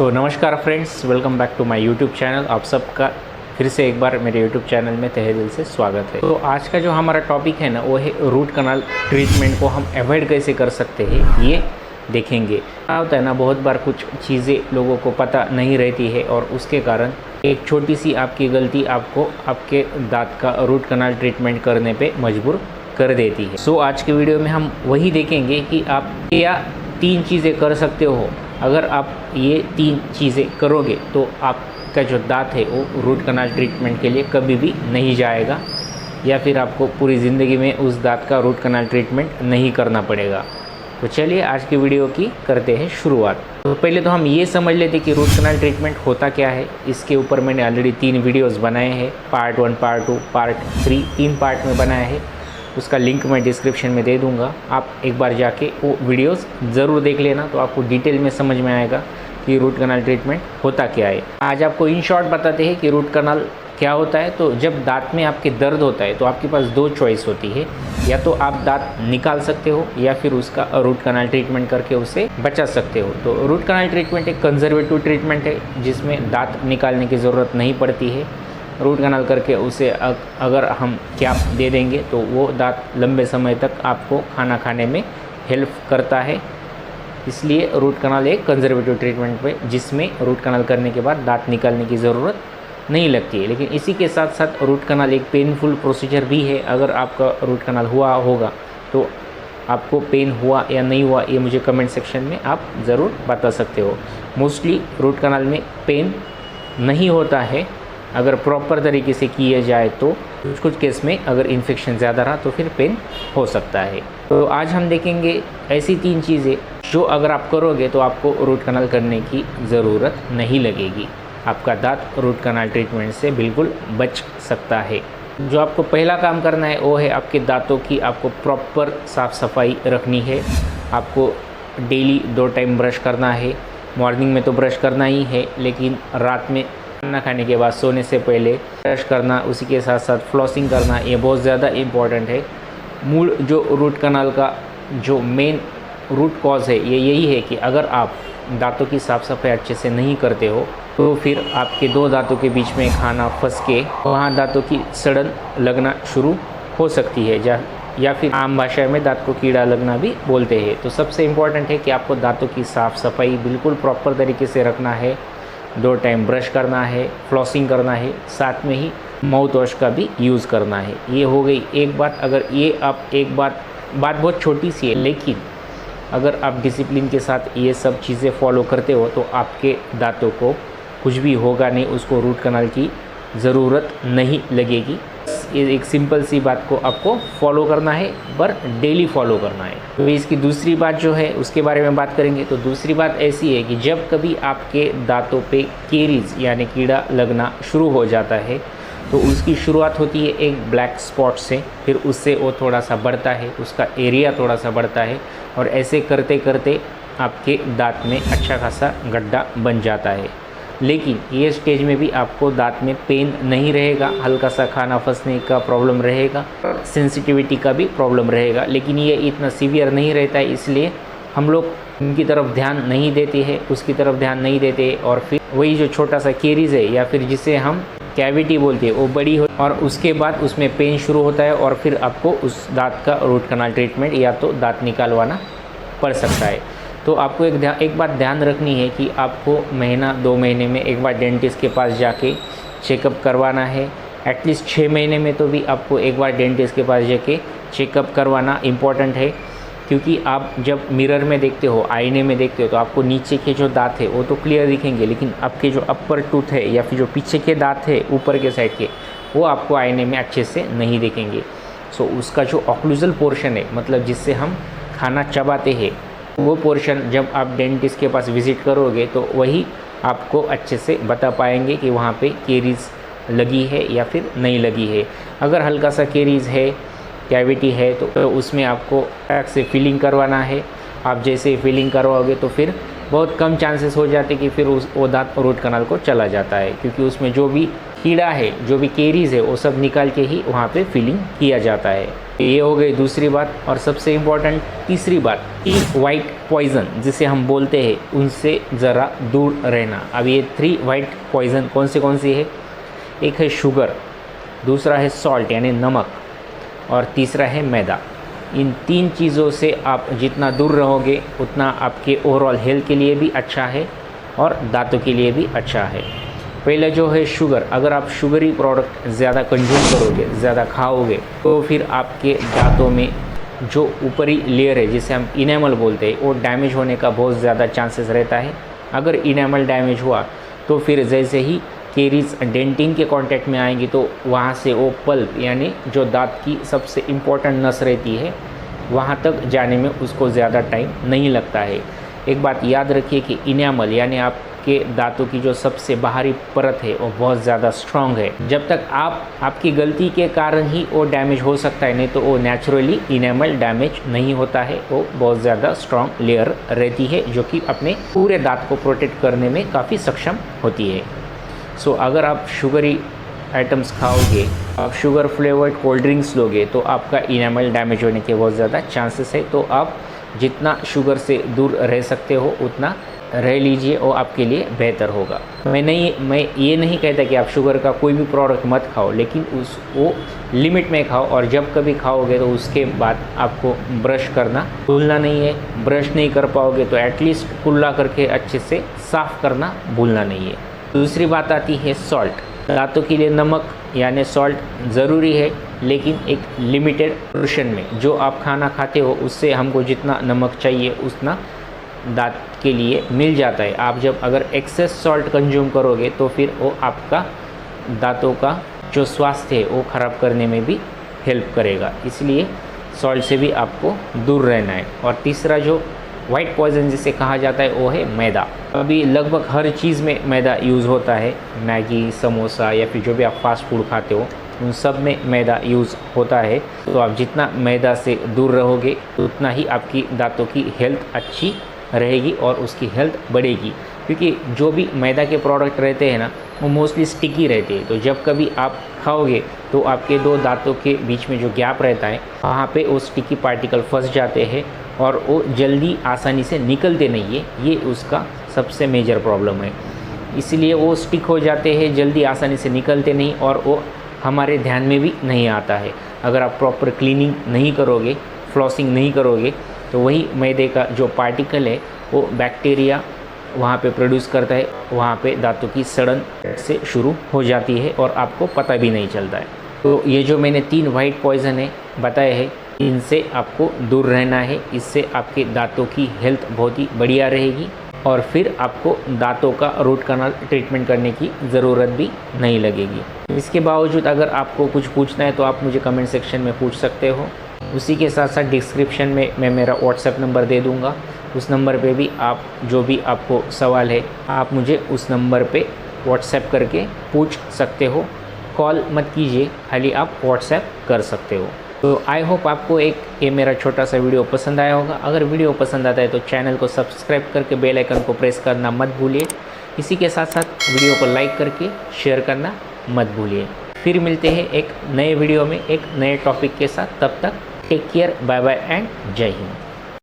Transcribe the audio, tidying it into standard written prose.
नमस्कार friends, welcome back to my YouTube channel. आप सबका फिर से एक बार मेरे यूट्यूब चैनल में तहे दिल से स्वागत है। तो आज का जो हमारा टॉपिक है ना, वो है रूट कनाल ट्रीटमेंट को हम अवॉइड कैसे कर सकते हैं, ये देखेंगे। क्या होता है ना, बहुत बार कुछ चीज़ें लोगों को पता नहीं रहती है और उसके कारण एक छोटी सी आपकी गलती आपको आपके दांत का रूट कनाल ट्रीटमेंट करने पे मजबूर कर देती है। आज के वीडियो में हम वही देखेंगे कि आप क्या 3 चीज़ें कर सकते हो। अगर आप ये 3 चीज़ें करोगे तो आपका जो दांत है वो रूट कनाल ट्रीटमेंट के लिए कभी भी नहीं जाएगा, या फिर आपको पूरी ज़िंदगी में उस दांत का रूट कनाल ट्रीटमेंट नहीं करना पड़ेगा। तो चलिए आज की वीडियो की करते हैं शुरुआत। तो पहले तो हम ये समझ लेते कि रूट कनाल ट्रीटमेंट होता क्या है। इसके ऊपर मैंने ऑलरेडी 3 वीडियोस बनाए हैं, पार्ट 1, पार्ट 2, पार्ट 3, 3 पार्ट में बनाया है। उसका लिंक मैं डिस्क्रिप्शन में दे दूंगा, आप एक बार जाके वो वीडियोस ज़रूर देख लेना, तो आपको डिटेल में समझ में आएगा कि रूट कनाल ट्रीटमेंट होता क्या है। आज आपको इन शॉर्ट बताते हैं कि रूट कनाल क्या होता है। तो जब दांत में आपके दर्द होता है तो आपके पास 2 चॉइस होती है, या तो आप दांत निकाल सकते हो या फिर उसका रूट कनाल ट्रीटमेंट करके उसे बचा सकते हो। तो रूट कनाल ट्रीटमेंट एक कंजर्वेटिव ट्रीटमेंट है जिसमें दांत निकालने की ज़रूरत नहीं पड़ती है। रूट कनाल करके उसे अगर हम कैप दे देंगे तो वो दांत लंबे समय तक आपको खाना खाने में हेल्प करता है। इसलिए रूट कनाल एक कंजर्वेटिव ट्रीटमेंट पे, जिसमें रूट कनाल करने के बाद दांत निकालने की ज़रूरत नहीं लगती है। लेकिन इसी के साथ साथ रूट कनाल एक पेनफुल प्रोसीजर भी है। अगर आपका रूट कनाल हुआ होगा तो आपको पेन हुआ या नहीं हुआ, ये मुझे कमेंट सेक्शन में आप ज़रूर बता सकते हो। मोस्टली रूट कनाल में पेन नहीं होता है अगर प्रॉपर तरीके से किया जाए। तो कुछ केस में अगर इन्फेक्शन ज़्यादा रहा तो फिर पेन हो सकता है। तो आज हम देखेंगे ऐसी 3 चीज़ें जो अगर आप करोगे तो आपको रूट कनाल करने की ज़रूरत नहीं लगेगी। आपका दांत रूट कनाल ट्रीटमेंट से बिल्कुल बच सकता है। जो आपको पहला काम करना है वो है आपके दांतों की आपको प्रॉपर साफ़ सफाई रखनी है। आपको डेली 2 टाइम ब्रश करना है। मॉर्निंग में तो ब्रश करना ही है, लेकिन रात में खाना खाने के बाद सोने से पहले ब्रश करना, उसी के साथ साथ फ्लॉसिंग करना, ये बहुत ज़्यादा इम्पॉर्टेंट है। मूल जो रूट कनाल का जो मेन रूट कॉज है ये यही है कि अगर आप दांतों की साफ़ सफाई अच्छे से नहीं करते हो तो फिर आपके 2 दांतों के बीच में खाना फंस के वहाँ दांतों की सड़न लगना शुरू हो सकती है, या फिर आम भाषा में दांत को कीड़ा लगना भी बोलते हैं। तो सबसे इम्पॉर्टेंट है कि आपको दांतों की साफ़ सफाई बिल्कुल प्रॉपर तरीके से रखना है। 2 टाइम ब्रश करना है, फ्लॉसिंग करना है, साथ में ही माउथ वॉश का भी यूज़ करना है। ये हो गई एक बात। अगर ये आप एक बात बहुत छोटी सी है, लेकिन अगर आप डिसिप्लिन के साथ ये सब चीज़ें फॉलो करते हो तो आपके दांतों को कुछ भी होगा नहीं, उसको रूट कनाल की ज़रूरत नहीं लगेगी। ये एक सिंपल सी बात को आपको फॉलो करना है, पर डेली फॉलो करना है। तो इसकी दूसरी बात जो है उसके बारे में बात करेंगे। तो दूसरी बात ऐसी है कि जब कभी आपके दांतों पे केरीज यानी कीड़ा लगना शुरू हो जाता है तो उसकी शुरुआत होती है एक ब्लैक स्पॉट से, फिर उससे वो थोड़ा सा बढ़ता है, उसका एरिया थोड़ा सा बढ़ता है, और ऐसे करते करते आपके दांत में अच्छा खासा गड्ढा बन जाता है। लेकिन ये स्टेज में भी आपको दांत में पेन नहीं रहेगा, हल्का सा खाना फंसने का प्रॉब्लम रहेगा, सेंसिटिविटी का भी प्रॉब्लम रहेगा, लेकिन ये इतना सीवियर नहीं रहता है। इसलिए हम लोग उनकी तरफ ध्यान नहीं देते हैं, उसकी तरफ ध्यान नहीं देते, और फिर वही जो छोटा सा केरीज है या फिर जिसे हम कैविटी बोलते हैं वो बड़ी हो, और उसके बाद उसमें पेन शुरू होता है, और फिर आपको उस दांत का रूट कनाल ट्रीटमेंट या तो दांत निकालवाना पड़ सकता है। तो आपको एक बात ध्यान रखनी है कि आपको महीना 2 महीने में एक बार डेंटिस्ट के पास जाके चेकअप करवाना है। एटलीस्ट 6 महीने में तो भी आपको एक बार डेंटिस्ट के पास जाके चेकअप करवाना इम्पॉर्टेंट है, क्योंकि आप जब मिरर में देखते हो, आईने में देखते हो, तो आपको नीचे के जो दांत है वो तो क्लियर दिखेंगे, लेकिन आपके जो अपर टूथ है या फिर जो पीछे के दांत है ऊपर के साइड के, वो आपको आईने में अच्छे से नहीं दिखेंगे। उसका जो ऑक्लूजल पोर्शन है, मतलब जिससे हम खाना चबाते हैं, वो पोर्शन जब आप डेंटिस्ट के पास विज़िट करोगे तो वही आपको अच्छे से बता पाएंगे कि वहाँ पे केरीज लगी है या फिर नहीं लगी है। अगर हल्का सा केरीज है, कैविटी है, तो उसमें आपको टैक से फिलिंग करवाना है। आप जैसे फिलिंग करवाओगे तो फिर बहुत कम चांसेस हो जाते कि फिर वो दांत रूट कनाल को चला जाता है, क्योंकि उसमें जो भी कीड़ा है, जो भी केरीज है, वो सब निकाल के ही वहाँ पे फिलिंग किया जाता है। ये हो गई दूसरी बात। और सबसे इम्पोर्टेंट तीसरी बात कि वाइट पॉइजन जिसे हम बोलते हैं, उनसे ज़रा दूर रहना। अब ये 3 वाइट पॉइजन कौन सी है? एक है शुगर, दूसरा है सॉल्ट यानी नमक, और तीसरा है मैदा। इन 3 चीज़ों से आप जितना दूर रहोगे उतना आपके ओवरऑल हेल्थ के लिए भी अच्छा है और दांतों के लिए भी अच्छा है। पहले जो है शुगर, अगर आप शुगरी प्रोडक्ट ज़्यादा कंज्यूम करोगे, ज़्यादा खाओगे, तो फिर आपके दांतों में जो ऊपरी लेयर है जिसे हम इनेमल बोलते हैं, वो डैमेज होने का बहुत ज़्यादा चांसेस रहता है। अगर इनेमल डैमेज हुआ तो फिर जैसे ही केरीज डेंटिन के कांटेक्ट में आएंगी तो वहाँ से वो पल्प यानी जो दांत की सबसे इम्पोर्टेंट नस रहती है, वहाँ तक जाने में उसको ज़्यादा टाइम नहीं लगता है। एक बात याद रखिए कि इनेमल यानी आपके दांतों की जो सबसे बाहरी परत है वो बहुत ज़्यादा स्ट्रॉन्ग है। जब तक आपकी गलती के कारण ही वो डैमेज हो सकता है, नहीं तो वो नेचुरली इनेमल डैमेज नहीं होता है। वो बहुत ज़्यादा स्ट्रॉन्ग लेयर रहती है जो कि अपने पूरे दांत को प्रोटेक्ट करने में काफ़ी सक्षम होती है। सो अगर आप शुगरी आइटम्स खाओगे, आप शुगर फ्लेवर्ड कोल्ड ड्रिंक्स लोगे, तो आपका इनेमल डैमेज होने के बहुत ज़्यादा चांसेस है। तो आप जितना शुगर से दूर रह सकते हो उतना रह लीजिए, और आपके लिए बेहतर होगा। मैं ये नहीं कहता कि आप शुगर का कोई भी प्रोडक्ट मत खाओ, लेकिन वो लिमिट में खाओ। और जब कभी खाओगे तो उसके बाद आपको ब्रश करना भूलना नहीं है। ब्रश नहीं कर पाओगे तो एटलीस्ट कुल्ला करके अच्छे से साफ़ करना भूलना नहीं है। दूसरी बात आती है सॉल्ट। दांतों के लिए नमक यानी सॉल्ट ज़रूरी है, लेकिन एक लिमिटेड पोर्शन में। जो आप खाना खाते हो उससे हमको जितना नमक चाहिए उतना दांत के लिए मिल जाता है। आप जब अगर एक्सेस सॉल्ट कंज्यूम करोगे तो फिर वो आपका दांतों का जो स्वास्थ्य है वो ख़राब करने में भी हेल्प करेगा। इसलिए सॉल्ट से भी आपको दूर रहना है। और तीसरा जो वाइट पॉइजन जिसे कहा जाता है वो है मैदा। अभी लगभग हर चीज़ में मैदा यूज़ होता है। मैगी, समोसा या फिर जो भी आप फास्ट फूड खाते हो उन सब में मैदा यूज़ होता है। तो आप जितना मैदा से दूर रहोगे उतना ही आपकी दांतों की हेल्थ अच्छी रहेगी और उसकी हेल्थ बढ़ेगी। क्योंकि जो भी मैदा के प्रोडक्ट रहते हैं ना, वो मोस्टली स्टिकी रहते हैं। तो जब कभी आप खाओगे तो आपके 2 दांतों के बीच में जो गैप रहता है वहाँ पे वो स्टिकी पार्टिकल फंस जाते हैं और वो जल्दी आसानी से निकलते नहीं है। ये उसका सबसे मेजर प्रॉब्लम है। इसलिए वो स्टिक हो जाते हैं, जल्दी आसानी से निकलते नहीं और वो हमारे ध्यान में भी नहीं आता है। अगर आप प्रॉपर क्लीनिंग नहीं करोगे, फ्लॉसिंग नहीं करोगे, तो वही मैदे का जो पार्टिकल है वो बैक्टीरिया वहाँ पे प्रोड्यूस करता है। वहाँ पे दांतों की सड़न से शुरू हो जाती है और आपको पता भी नहीं चलता है। तो ये जो मैंने 3 वाइट पॉइजन है बताए हैं, इनसे आपको दूर रहना है। इससे आपके दांतों की हेल्थ बहुत ही बढ़िया रहेगी और फिर आपको दांतों का रूट कनाल ट्रीटमेंट करने की ज़रूरत भी नहीं लगेगी। इसके बावजूद अगर आपको कुछ पूछना है तो आप मुझे कमेंट सेक्शन में पूछ सकते हो। उसी के साथ साथ डिस्क्रिप्शन में मैं मेरा व्हाट्सएप नंबर दे दूँगा। उस नंबर पे भी आप जो भी आपको सवाल है आप मुझे उस नंबर पे व्हाट्सएप करके पूछ सकते हो। कॉल मत कीजिए, खाली आप व्हाट्सएप कर सकते हो। तो आई होप आपको ये मेरा छोटा सा वीडियो पसंद आया होगा। अगर वीडियो पसंद आता है तो चैनल को सब्सक्राइब करके बेल आइकन को प्रेस करना मत भूलिए। इसी के साथ साथ वीडियो को लाइक करके शेयर करना मत भूलिए। फिर मिलते हैं एक नए वीडियो में एक नए टॉपिक के साथ। तब तक take care, bye bye and जय हिंद।